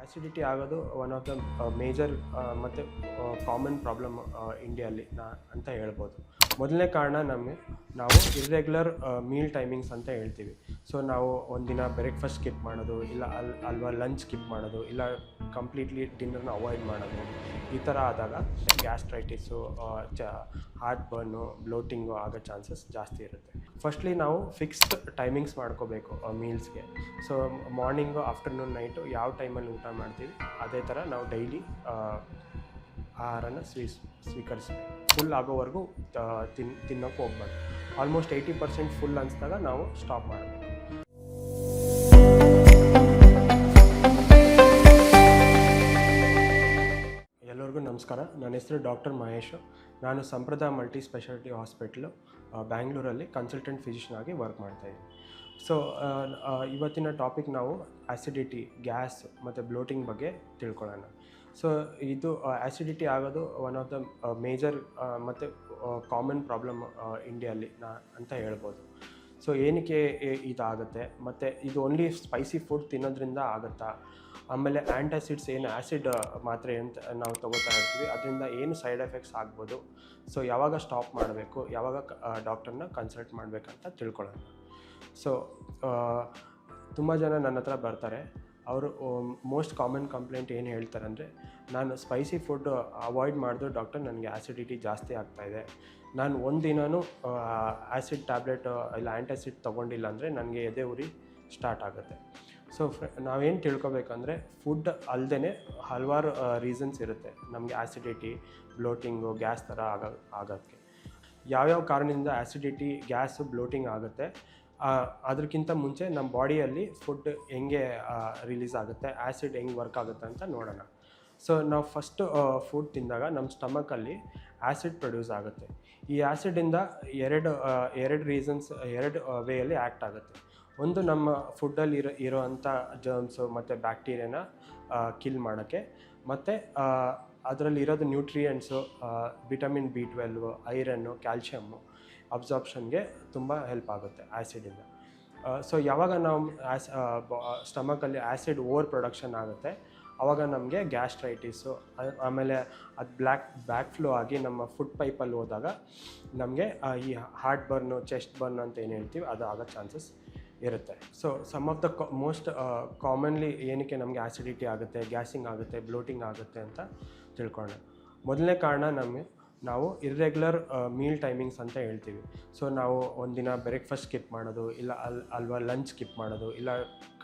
Acidity ಆಗೋದು one of the major ಮತ್ತು common problem ಇಂಡಿಯಲ್ಲಿ ಅಂತ ಹೇಳ್ಬೋದು. ಮೊದಲನೇ ಕಾರಣ ನಾವು ಇರ್ರೆಗ್ಯುಲರ್ ಮೀಲ್ ಟೈಮಿಂಗ್ಸ್ ಅಂತ ಹೇಳ್ತೀವಿ. ಸೊ ನಾವು ಒಂದಿನ ಬ್ರೇಕ್ಫಾಸ್ಟ್ ಸ್ಕಿಪ್ ಮಾಡೋದು, ಇಲ್ಲ ಅಲ್ವಾ ಲಂಚ್ ಸ್ಕಿಪ್ ಮಾಡೋದು, ಇಲ್ಲ ಕಂಪ್ಲೀಟ್ಲಿ ಡಿನ್ನರ್ನ ಅವಾಯ್ಡ್ ಮಾಡೋದು. ಈ ಥರ ಆದಾಗ ಗ್ಯಾಸ್ಟ್ರೈಟಿಸು, ಹಾರ್ಟ್ ಬರ್ನು, ಬ್ಲೋಟಿಂಗು ಆಗೋ ಚಾನ್ಸಸ್ ಜಾಸ್ತಿ ಇರುತ್ತೆ. ಫಸ್ಟ್ಲಿ ನಾವು ಫಿಕ್ಸ್ಡ್ ಟೈಮಿಂಗ್ಸ್ ಮಾಡ್ಕೋಬೇಕು ಮೀಲ್ಸ್ಗೆ. ಸೊ ಮಾರ್ನಿಂಗು, ಆಫ್ಟರ್ನೂನ್, ನೈಟು ಯಾವ ಟೈಮಲ್ಲಿ ಊಟ ಮಾಡ್ತೀವಿ ಅದೇ ಥರ ನಾವು ಡೈಲಿ ಆಹಾರನ ಸ್ವೀಕರಿಸ್ಬೇಕು. ಫುಲ್ ಆಗೋವರೆಗೂ ತಿನ್ನೋಕ್ಕೆ ಹೋಗ್ಬಾರ್ದು. ಆಲ್ಮೋಸ್ಟ್ 80% ಫುಲ್ ಅನಿಸಿದಾಗ ನಾವು ಸ್ಟಾಪ್ ಮಾಡಬೇಕು. ಎಲ್ಲರಿಗೂ ನಮಸ್ಕಾರ. ನನ್ನ ಹೆಸರು ಡಾಕ್ಟರ್ ಮಹೇಶು. ನಾನು ಸಂಪ್ರದಾಯ ಮಲ್ಟಿ ಸ್ಪೆಷಾಲಿಟಿ ಹಾಸ್ಪಿಟ್ಲು ಬ್ಯಾಂಗ್ಳೂರಲ್ಲಿ ಕನ್ಸಲ್ಟೆಂಟ್ ಫಿಸಿಷಿಯನ್ ಆಗಿ ವರ್ಕ್ ಮಾಡ್ತಾಯಿದ್ದೀನಿ. ಸೊ ಇವತ್ತಿನ ಟಾಪಿಕ್ ನಾವು ಆ್ಯಸಿಡಿಟಿ, ಗ್ಯಾಸ್ ಮತ್ತು ಬ್ಲೋಟಿಂಗ್ ಬಗ್ಗೆ ತಿಳ್ಕೊಳ್ಳೋಣ. ಸೊ ಇದು ಆ್ಯಸಿಡಿಟಿ ಆಗೋದು ಒನ್ ಆಫ್ ದ ಮೇಜರ್ ಮತ್ತು ಕಾಮನ್ ಪ್ರಾಬ್ಲಮ್ ಇಂಡಿಯಲ್ಲಿ ಅಂತ ಹೇಳ್ಬೋದು. ಸೊ ಏನಕ್ಕೆ ಇದಾಗುತ್ತೆ, ಮತ್ತು ಇದು ಓನ್ಲಿ ಸ್ಪೈಸಿ ಫುಡ್ ತಿನ್ನೋದ್ರಿಂದ ಆಗುತ್ತಾ, ಆಮೇಲೆ ಆ್ಯಂಟಾಸಿಡ್ಸ್ ಏನು ಆ್ಯಸಿಡ್ ಮಾತ್ರೆ ಅಂತ ನಾವು ತೊಗೋತಾ ಇರ್ತೀವಿ ಅದರಿಂದ ಏನು ಸೈಡ್ ಎಫೆಕ್ಟ್ಸ್ ಆಗ್ಬೋದು, ಸೊ ಯಾವಾಗ ಸ್ಟಾಪ್ ಮಾಡಬೇಕು, ಯಾವಾಗ ಡಾಕ್ಟರ್ನ ಕನ್ಸಲ್ಟ್ ಮಾಡಬೇಕಂತ ತಿಳ್ಕೊಳ್ಳೋಣ. ಸೊ ತುಂಬ ಜನ ನನ್ನ ಹತ್ರ ಬರ್ತಾರೆ. ಅವರು ಮೋಸ್ಟ್ ಕಾಮನ್ ಕಂಪ್ಲೇಂಟ್ ಏನು ಹೇಳ್ತಾರೆ ಅಂದರೆ, ನಾನು ಸ್ಪೈಸಿ ಫುಡ್ ಅವಾಯ್ಡ್ ಮಾಡಿದ್ರು ಡಾಕ್ಟರ್, ನನಗೆ ಆ್ಯಸಿಡಿಟಿ ಜಾಸ್ತಿ ಆಗ್ತಾಯಿದೆ. ನಾನು ಒಂದು ದಿನವೂ ಆ್ಯಸಿಡ್ ಟ್ಯಾಬ್ಲೆಟ್ ಇಲ್ಲ ಆ್ಯಂಟಾಸಿಡ್ ತೊಗೊಂಡಿಲ್ಲ ಅಂದರೆ ನನಗೆ ಎದೆ ಉರಿ ಸ್ಟಾರ್ಟ್ ಆಗುತ್ತೆ. ಸೊ ನಾವೇನು ತಿಳ್ಕೊಬೇಕಂದ್ರೆ, ಫುಡ್ ಅಲ್ಲದೆ ಹಲವಾರು ರೀಸನ್ಸ್ ಇರುತ್ತೆ ನಮಗೆ ಆ್ಯಸಿಡಿಟಿ, ಬ್ಲೋಟಿಂಗು, ಗ್ಯಾಸ್ ಥರ ಆಗೋಕ್ಕೆ. ಯಾವ್ಯಾವ ಕಾರಣದಿಂದ ಆ್ಯಸಿಡಿಟಿ, ಗ್ಯಾಸು, ಬ್ಲೋಟಿಂಗ್ ಆಗುತ್ತೆ, ಅದಕ್ಕಿಂತ ಮುಂಚೆ ನಮ್ಮ ಬಾಡಿಯಲ್ಲಿ ಫುಡ್ ಹೆಂಗೆ ರಿಲೀಸ್ ಆಗುತ್ತೆ, ಆ್ಯಸಿಡ್ ಹೆಂಗೆ ವರ್ಕ್ ಆಗುತ್ತೆ ಅಂತ ನೋಡೋಣ. ಸೊ ನಾವು ಫಸ್ಟು ಫುಡ್ ತಿಂದಾಗ ನಮ್ಮ ಸ್ಟಮಕಲ್ಲಿ ಆ್ಯಸಿಡ್ ಪ್ರೊಡ್ಯೂಸ್ ಆಗುತ್ತೆ. ಈ ಆ್ಯಸಿಡಿಂದ ಎರಡು ರೀಸನ್ಸ್, ಎರಡು ವೇಯಲ್ಲಿ ಆ್ಯಕ್ಟ್ ಆಗುತ್ತೆ. ಒಂದು, ನಮ್ಮ ಫುಡ್ಡಲ್ಲಿ ಇರೋವಂಥ ಜರ್ಮ್ಸು ಮತ್ತು ಬ್ಯಾಕ್ಟೀರಿಯಾನ ಕಿಲ್ ಮಾಡೋಕ್ಕೆ, ಮತ್ತು ಅದರಲ್ಲಿರೋದು nutrients, vitamin B12, iron, calcium ಅಬ್ಸಾರ್ಪ್ಷನ್ಗೆ ತುಂಬ ಹೆಲ್ಪ್ ಆಗುತ್ತೆ ಆ್ಯಸಿಡಿಂದ. ಸೊ ಯಾವಾಗ ನಾವು ಸ್ಟಮಕಲ್ಲಿ ಆ್ಯಸಿಡ್ ಓವರ್ ಪ್ರೊಡಕ್ಷನ್ ಆಗುತ್ತೆ ಆವಾಗ ನಮಗೆ ಗ್ಯಾಸ್ಟ್ರೈಟಿಸು, ಆಮೇಲೆ ಅದು ಬ್ಯಾಕ್ ಫ್ಲೋ ಆಗಿ ನಮ್ಮ ಫುಡ್ ಪೈಪಲ್ಲಿ ಹೋದಾಗ ನಮಗೆ ಈ ಹಾರ್ಟ್ ಬರ್ನು, ಚೆಸ್ಟ್ ಬರ್ನ್ ಅಂತ ಏನು ಹೇಳ್ತೀವಿ ಅದು ಆಗೋ ಚಾನ್ಸಸ್ ಇರುತ್ತೆ. So some of the most commonly ಏನಕ್ಕೆ ನಮಗೆ ಆ್ಯಸಿಡಿಟಿ ಆಗುತ್ತೆ, ಗ್ಯಾಸಿಂಗ್ ಆಗುತ್ತೆ, ಬ್ಲೋಟಿಂಗ್ ಆಗುತ್ತೆ ಅಂತ ತಿಳ್ಕೊಳ್ಳೋಣ. ಮೊದಲನೇ ಕಾರಣ ನಾವು ಇರ್ರೆಗ್ಯುಲರ್ ಮೀಲ್ ಟೈಮಿಂಗ್ಸ್ ಅಂತ ಹೇಳ್ತೀವಿ. ಸೊ ನಾವು ಒಂದಿನ ಬ್ರೇಕ್ಫಾಸ್ಟ್ ಸ್ಕಿಪ್ ಮಾಡೋದು, ಇಲ್ಲ ಅಲ್ವಾ ಲಂಚ್ ಸ್ಕಿಪ್ ಮಾಡೋದು, ಇಲ್ಲ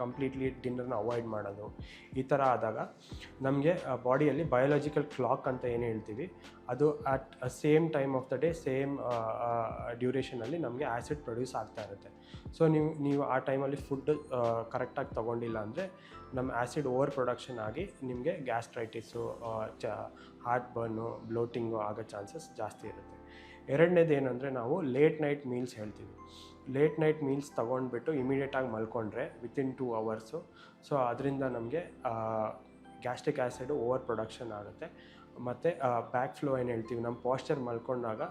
ಕಂಪ್ಲೀಟ್ಲಿ ಡ್ನ್ನರ್ನ ಅವಾಯ್ಡ್ ಮಾಡೋದು. ಈ ಥರ ಆದಾಗ ನಮಗೆ ಬಾಡಿಯಲ್ಲಿ ಬಯೋಲಾಜಿಕಲ್ ಕ್ಲಾಕ್ ಅಂತ ಏನು ಹೇಳ್ತೀವಿ ಅದು at same time of the day, same ಡ್ಯೂರೇಷನಲ್ಲಿ ನಮಗೆ ಆ್ಯಸಿಡ್ ಪ್ರೊಡ್ಯೂಸ್ ಆಗ್ತಾ ಇರುತ್ತೆ. ಸೊ ನೀವು ಆ ಟೈಮಲ್ಲಿ ಫುಡ್ ಕರೆಕ್ಟಾಗಿ ತೊಗೊಂಡಿಲ್ಲ ಅಂದರೆ ನಮ್ಮ ಆ್ಯಸಿಡ್ ಓವರ್ ಪ್ರೊಡಕ್ಷನ್ ಆಗಿ ನಿಮಗೆ ಗ್ಯಾಸ್ಟ್ರೈಟಿಸು, ಹಾರ್ಟ್ ಬರ್ನು, ಬ್ಲೋಟಿಂಗು ಆಗೋ ಚಾನ್ಸಸ್ ಜಾಸ್ತಿ ಇರುತ್ತೆ. ಎರಡನೇದು ಏನಂದರೆ, ನಾವು ಲೇಟ್ ನೈಟ್ ಮೀಲ್ಸ್ ಹೇಳ್ತೀವಿ. ಲೇಟ್ ನೈಟ್ ಮೀಲ್ಸ್ ತೊಗೊಂಡ್ಬಿಟ್ಟು ಇಮಿಡಿಯೇಟಾಗಿ ಮಲ್ಕೊಂಡ್ರೆ ವಿತಿನ್ 2 hours, ಸೊ ಅದರಿಂದ ನಮಗೆ ಗ್ಯಾಸ್ಟ್ರಿಕ್ ಆ್ಯಸಿಡ್ ಓವರ್ ಪ್ರೊಡಕ್ಷನ್ ಆಗುತ್ತೆ. ಮತ್ತು ಬ್ಯಾಕ್ ಫ್ಲೋ ಏನು ಹೇಳ್ತೀವಿ, ನಮ್ಮ ಪಾಶ್ಚರ್ ಮಲ್ಕೊಂಡಾಗ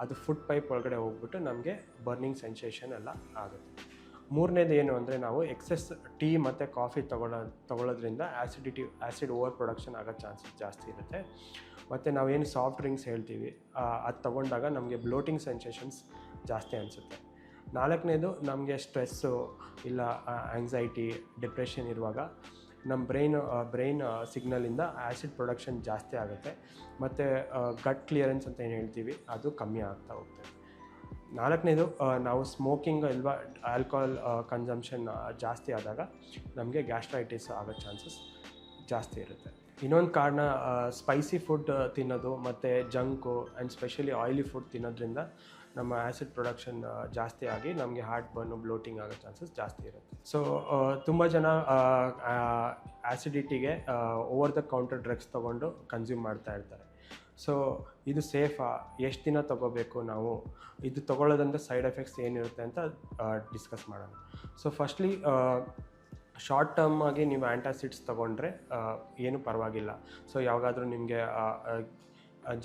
ಅದು ಫುಡ್ ಪೈಪ್ ಒಳಗಡೆ ಹೋಗ್ಬಿಟ್ಟು ನಮಗೆ ಬರ್ನಿಂಗ್ ಸೆನ್ಸೇಷನ್ ಎಲ್ಲ ಆಗುತ್ತೆ. ಮೂರನೇದು ಏನು ಅಂದರೆ, ನಾವು ಎಕ್ಸೆಸ್ ಟೀ ಮತ್ತು ಕಾಫಿ ತೊಗೊಳ್ಳೋದ್ರಿಂದ ಆ್ಯಸಿಡ್ ಓವರ್ ಪ್ರೊಡಕ್ಷನ್ ಆಗೋ ಚಾನ್ಸಸ್ ಜಾಸ್ತಿ ಇರುತ್ತೆ. ಮತ್ತು ನಾವೇನು ಸಾಫ್ಟ್ ಡ್ರಿಂಕ್ಸ್ ಹೇಳ್ತೀವಿ ಅದು ತೊಗೊಂಡಾಗ ನಮಗೆ ಬ್ಲೋಟಿಂಗ್ ಸೆನ್ಸೇಷನ್ಸ್ ಜಾಸ್ತಿ ಅನಿಸುತ್ತೆ. ನಾಲ್ಕನೇದು, ನಮಗೆ ಸ್ಟ್ರೆಸ್ಸು ಇಲ್ಲ ಆ್ಯಂಗ್ಸೈಟಿ, ಡಿಪ್ರೆಷನ್ ಇರುವಾಗ ನಮ್ಮ ಬ್ರೈನ್ ಸಿಗ್ನಲಿಂದ ಆ್ಯಸಿಡ್ ಪ್ರೊಡಕ್ಷನ್ ಜಾಸ್ತಿ ಆಗುತ್ತೆ, ಮತ್ತು ಗಟ್ ಕ್ಲಿಯರೆನ್ಸ್ ಅಂತ ಏನು ಹೇಳ್ತೀವಿ ಅದು ಕಮ್ಮಿ ಆಗ್ತಾ ಹೋಗ್ತದೆ. ನಾಲ್ಕನೇದು, ನಾವು ಸ್ಮೋಕಿಂಗ್ ಇಲ್ವಾ ಆಲ್ಕೋಹಾಲ್ ಕನ್ಸಂಪ್ಷನ್ ಜಾಸ್ತಿ ಆದಾಗ ನಮಗೆ ಗ್ಯಾಸ್ಟ್ರೈಟಿಸ್ ಆಗೋ ಚಾನ್ಸಸ್ ಜಾಸ್ತಿ ಇರುತ್ತೆ. ಇನ್ನೊಂದು ಕಾರಣ, ಸ್ಪೈಸಿ ಫುಡ್ ತಿನ್ನೋದು ಮತ್ತು ಜಂಕು ಆ್ಯಂಡ್ ಸ್ಪೆಷಲಿ ಆಯಿಲಿ ಫುಡ್ ತಿನ್ನೋದ್ರಿಂದ ನಮ್ಮ ಆ್ಯಸಿಡ್ ಪ್ರೊಡಕ್ಷನ್ ಜಾಸ್ತಿ ಆಗಿ ನಮಗೆ ಹಾರ್ಟ್ ಬರ್ನು, ಬ್ಲೋಟಿಂಗ್ ಆಗೋ ಚಾನ್ಸಸ್ ಜಾಸ್ತಿ ಇರುತ್ತೆ. ಸೊ ತುಂಬ ಜನ ಆ್ಯಸಿಡಿಟಿಗೆ ಓವರ್ ದ ಕೌಂಟರ್ ಡ್ರಗ್ಸ್ ತೊಗೊಂಡು ಕನ್ಸ್ಯೂಮ್ ಮಾಡ್ತಾ ಇರ್ತಾರೆ. ಸೊ ಇದು ಸೇಫಾ, ಎಷ್ಟು ದಿನ ತೊಗೋಬೇಕು, ನಾವು ಇದು ತೊಗೊಳ್ಳೋದ್ರಿಂದ ಸೈಡ್ ಎಫೆಕ್ಟ್ಸ್ ಏನಿರುತ್ತೆ ಅಂತ ಡಿಸ್ಕಸ್ ಮಾಡೋಣ. ಸೊ ಫಸ್ಟ್ಲಿ, ಶಾರ್ಟ್ ಟರ್ಮ್ ಆಗಿ ನೀವು ಆ್ಯಂಟಾಸಿಡ್ಸ್ ತೊಗೊಂಡ್ರೆ ಏನು ಪರವಾಗಿಲ್ಲ. ಸೊ ಯಾವಾಗಾದರೂ ನಿಮಗೆ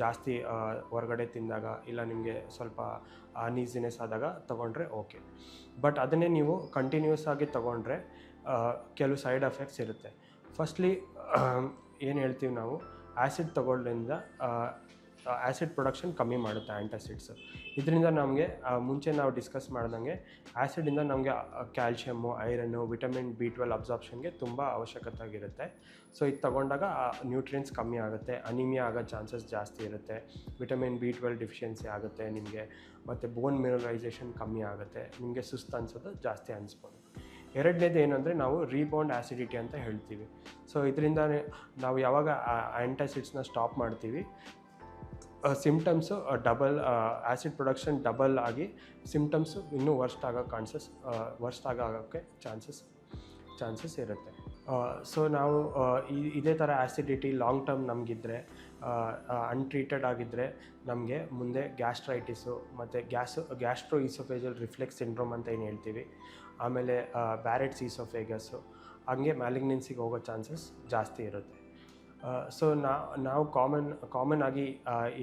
ಜಾಸ್ತಿ ಹೊರಗಡೆ ತಿಂದಾಗ, ಇಲ್ಲ ನಿಮಗೆ ಸ್ವಲ್ಪ ಅನ್ಈಸಿನೆಸ್ ಆದಾಗ ತೊಗೊಂಡ್ರೆ ಓಕೆ. ಬಟ್ ಅದನ್ನೇ ನೀವು ಕಂಟಿನ್ಯೂಸ್ ಆಗಿ ತೊಗೊಂಡ್ರೆ ಕೆಲವು ಸೈಡ್ ಎಫೆಕ್ಟ್ಸ್ ಇರುತ್ತೆ. ಫಸ್ಟ್ಲಿ ಏನು ಹೇಳ್ತೀವಿ ನಾವು, ಆ್ಯಸಿಡ್ ತಗೊಳ್ಳೋದ್ರಿಂದ ಆ್ಯಸಿಡ್ ಪ್ರೊಡಕ್ಷನ್ ಕಮ್ಮಿ ಮಾಡುತ್ತೆ ಆ್ಯಂಟಾಸಿಡ್ಸು. ಇದರಿಂದ ನಮಗೆ ಮುಂಚೆ ನಾವು ಡಿಸ್ಕಸ್ ಮಾಡ್ದಂಗೆ ಆ್ಯಸಿಡಿಂದ ನಮಗೆ ಕ್ಯಾಲ್ಶಿಯಮ್ಮು, ಐರನ್ನು, ವಿಟಮಿನ್ B12 ಅಬ್ಸಾರ್ಪ್ಷನ್ಗೆ ತುಂಬ ಅವಶ್ಯಕತೆ ಆಗಿರುತ್ತೆ. ಸೊ ಇದು ತಗೊಂಡಾಗ ನ್ಯೂಟ್ರಿಯೆಂಟ್ಸ್ ಕಮ್ಮಿ ಆಗುತ್ತೆ, ಅನಿಮಿಯಾ ಆಗೋ ಚಾನ್ಸಸ್ ಜಾಸ್ತಿ ಇರುತ್ತೆ, ವಿಟಮಿನ್ B12 ಡಿಫಿಷಿಯನ್ಸಿ ಆಗುತ್ತೆ ನಿಮಗೆ, ಮತ್ತು ಬೋನ್ ಮಿನರಲೈಸೇಷನ್ ಕಮ್ಮಿ ಆಗುತ್ತೆ, ನಿಮಗೆ ಸುಸ್ತು ಅನ್ಸೋದು ಜಾಸ್ತಿ ಅನಿಸ್ಬೋದು. ಎರಡನೇದು ಏನಂದರೆ ನಾವು ರೀಬೌಂಡ್ ಆ್ಯಸಿಡಿಟಿ ಅಂತ ಹೇಳ್ತೀವಿ. ಸೊ ಇದರಿಂದ ನಾವು ಯಾವಾಗ ಆ್ಯಂಟಾಸಿಡ್ಸ್ನ ಸ್ಟಾಪ್ ಮಾಡ್ತೀವಿ, symptoms double, acid production double ಆಗಿ ಸಿಮ್ಟಮ್ಸು ಇನ್ನೂ ವರ್ಸ್ಟ್ ಆಗೋಕ್ಕೆ ಚಾನ್ಸಸ್ ಇರುತ್ತೆ. ಸೊ ನಾವು ಇದೇ ಥರ ಆ್ಯಸಿಡಿಟಿ ಲಾಂಗ್ ಟರ್ಮ್ ನಮಗಿದ್ರೆ, ಅನ್ಟ್ರೀಟೆಡ್ ಆಗಿದ್ದರೆ ನಮಗೆ ಮುಂದೆ ಗ್ಯಾಸ್ಟ್ರೈಟಿಸು ಮತ್ತು ಗ್ಯಾಸ್ಟ್ರೋ ಈಸೋಫೇಜಲ್ ರಿಫ್ಲೆಕ್ಸ್ ಸಿಂಡ್ರೋಮ್ ಅಂತ ಏನು ಹೇಳ್ತೀವಿ, ಆಮೇಲೆ ಬ್ಯಾರೆಟ್ಸ್ ಈಸೋಫೇಗಸ್ಸು, ಹಂಗೆ ಮ್ಯಾಲಿಗ್ನೆನ್ಸಿಗೆ ಹೋಗೋ ಚಾನ್ಸಸ್ ಜಾಸ್ತಿ ಇರುತ್ತೆ. ಸೊ ನಾವು ಕಾಮನ್ ಆಗಿ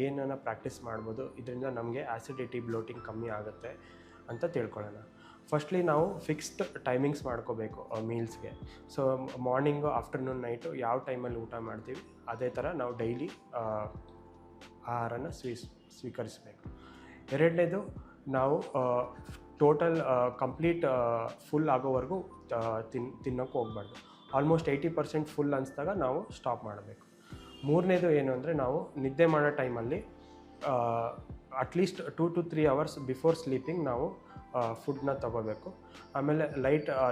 ಏನನ್ನ ಪ್ರಾಕ್ಟೀಸ್ ಮಾಡ್ಬೋದು, ಇದರಿಂದ ನಮಗೆ ಆ್ಯಸಿಡಿಟಿ, ಬ್ಲೋಟಿಂಗ್ ಕಮ್ಮಿ ಆಗುತ್ತೆ ಅಂತ ತಿಳ್ಕೊಳ್ಳೋಣ. ಫಸ್ಟ್ಲಿ ನಾವು ಫಿಕ್ಸ್ಡ್ ಟೈಮಿಂಗ್ಸ್ ಮಾಡ್ಕೋಬೇಕು ಮೀಲ್ಸ್ಗೆ. ಸೊ ಮಾರ್ನಿಂಗು, ಆಫ್ಟರ್ನೂನ್, ನೈಟು ಯಾವ ಟೈಮಲ್ಲಿ ಊಟ ಮಾಡ್ತೀವಿ ಅದೇ ಥರ ನಾವು ಡೈಲಿ ಆಹಾರನ ಸ್ವೀಕರಿಸಬೇಕು. ಎರಡನೇದು, ನಾವು ಟೋಟಲ್ ಕಂಪ್ಲೀಟ್ ಫುಲ್ ಆಗೋವರೆಗೂ ತಿನ್ನೋಕ್ಕೆ ಹೋಗ್ಬಾರ್ದು. ಆಲ್ಮೋಸ್ಟ್ 80% ಫುಲ್ ಅನಿಸಿದಾಗ ನಾವು ಸ್ಟಾಪ್ ಮಾಡಬೇಕು. ಮೂರನೇದು ಏನು ಅಂದರೆ, ನಾವು ನಿದ್ದೆ ಮಾಡೋ ಟೈಮಲ್ಲಿ at least 2 to 3 hours before sleeping ನಾವು ಫುಡ್ನ ತಗೋಬೇಕು. ಆಮೇಲೆ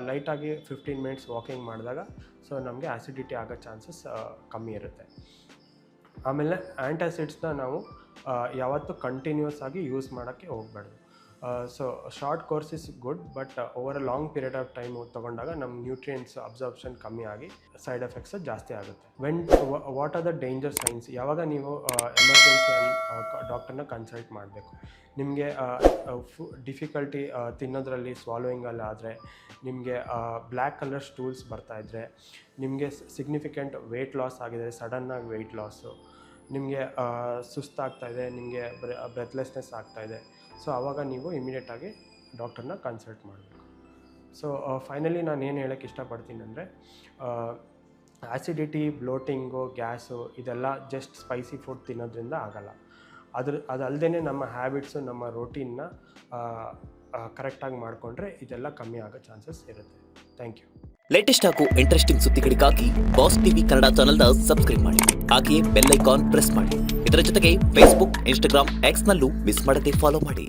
ಲೈಟಾಗಿ 15 minutes ವಾಕಿಂಗ್ ಮಾಡಿದಾಗ ಸೊ ನಮಗೆ ಆ್ಯಸಿಡಿಟಿ ಆಗೋ ಚಾನ್ಸಸ್ ಕಮ್ಮಿ ಇರುತ್ತೆ. ಆಮೇಲೆ ಆ್ಯಂಟಾಸಿಡ್ಸ್ನ ನಾವು ಯಾವತ್ತೂ ಕಂಟಿನ್ಯೂಸ್ ಆಗಿ ಯೂಸ್ ಮಾಡೋಕ್ಕೆ ಹೋಗಬಾರ್ದು. So short course is good, but over a long period of time ತಗೊಂಡಾಗ ನಮ್ಮ ನ್ಯೂಟ್ರಿಯೆಂಟ್ಸ್ ಅಬ್ಸಾರ್ಪ್ಷನ್ ಕಮ್ಮಿ ಆಗಿ ಸೈಡ್ ಎಫೆಕ್ಟ್ಸ್ ಜಾಸ್ತಿ ಆಗುತ್ತೆ. What are the danger science? ಯಾವಾಗ ನೀವು ಎಮರ್ಜೆನ್ಸಿ ಡಾಕ್ಟರ್ನ ಕನ್ಸಲ್ಟ್ ಮಾಡಬೇಕು. ನಿಮಗೆ ಡಿಫಿಕಲ್ಟಿ ತಿನ್ನೋದ್ರಲ್ಲಿ, ಸ್ವಾಲೋಯಿಂಗಲ್ಲಿ ಆದರೆ, ನಿಮಗೆ ಬ್ಲ್ಯಾಕ್ ಕಲರ್ ಸ್ಟೂಲ್ಸ್ ಬರ್ತಾಯಿದ್ರೆ, ನಿಮಗೆ ಸಿಗ್ನಿಫಿಕೆಂಟ್ ವೆಯ್ಟ್ ಲಾಸ್ ಆಗಿದೆ, ಸಡನ್ನಾಗಿ ವೆಯ್ಟ್ ಲಾಸು, ನಿಮಗೆ ಸುಸ್ತಾಗ್ತಾಯಿದೆ, ನಿಮಗೆ ಬ್ರೆತ್ಲೆಸ್ನೆಸ್ ಆಗ್ತಾಯಿದೆ, ಸೊ ಆವಾಗ ನೀವು ಇಮಿಡಿಯೇಟಾಗಿ ಡಾಕ್ಟರ್ನ ಕನ್ಸಲ್ಟ್ ಮಾಡಬೇಕು. ಸೊ ಫೈನಲಿ ನಾನು ಏನು ಹೇಳೋಕ್ಕೆ ಇಷ್ಟಪಡ್ತೀನಿ ಅಂದರೆ, ಆ್ಯಸಿಡಿಟಿ, ಬ್ಲೋಟಿಂಗು, ಗ್ಯಾಸು ಇದೆಲ್ಲ ಜಸ್ಟ್ ಸ್ಪೈಸಿ ಫುಡ್ ತಿನ್ನೋದ್ರಿಂದ ಆಗಲ್ಲ. ಅದಲ್ಲದೆ ನಮ್ಮ ಹ್ಯಾಬಿಟ್ಸು, ನಮ್ಮ ರೋಟೀನ್ನ ಕರೆಕ್ಟಾಗಿ ಮಾಡಿಕೊಂಡ್ರೆ ಇದೆಲ್ಲ ಕಮ್ಮಿ ಆಗೋ ಚಾನ್ಸಸ್ ಇರುತ್ತೆ. Thank you. ಲೇಟೆಸ್ಟ್ ಹಾಗೂ ಇಂಟ್ರೆಸ್ಟಿಂಗ್ ಸುದ್ದಿಗಳಿಗಾಗಿ ಬಾಸ್ ಟಿವಿ ಕನ್ನಡ ಚಾನೆಲ್ನ ಸಬ್ಸ್ಕ್ರೈಬ್ ಮಾಡಿ. ಹಾಗೆಯೇ ಬೆಲ್ ಐಕಾನ್ ಪ್ರೆಸ್ ಮಾಡಿ. ಇದರ ಜೊತೆಗೆ ಫೇಸ್ಬುಕ್, ಇನ್ಸ್ಟಾಗ್ರಾಮ್, ಎಕ್ಸ್ನಲ್ಲೂ ಮಿಸ್ ಮಾಡದೆ ಫಾಲೋ ಮಾಡಿ.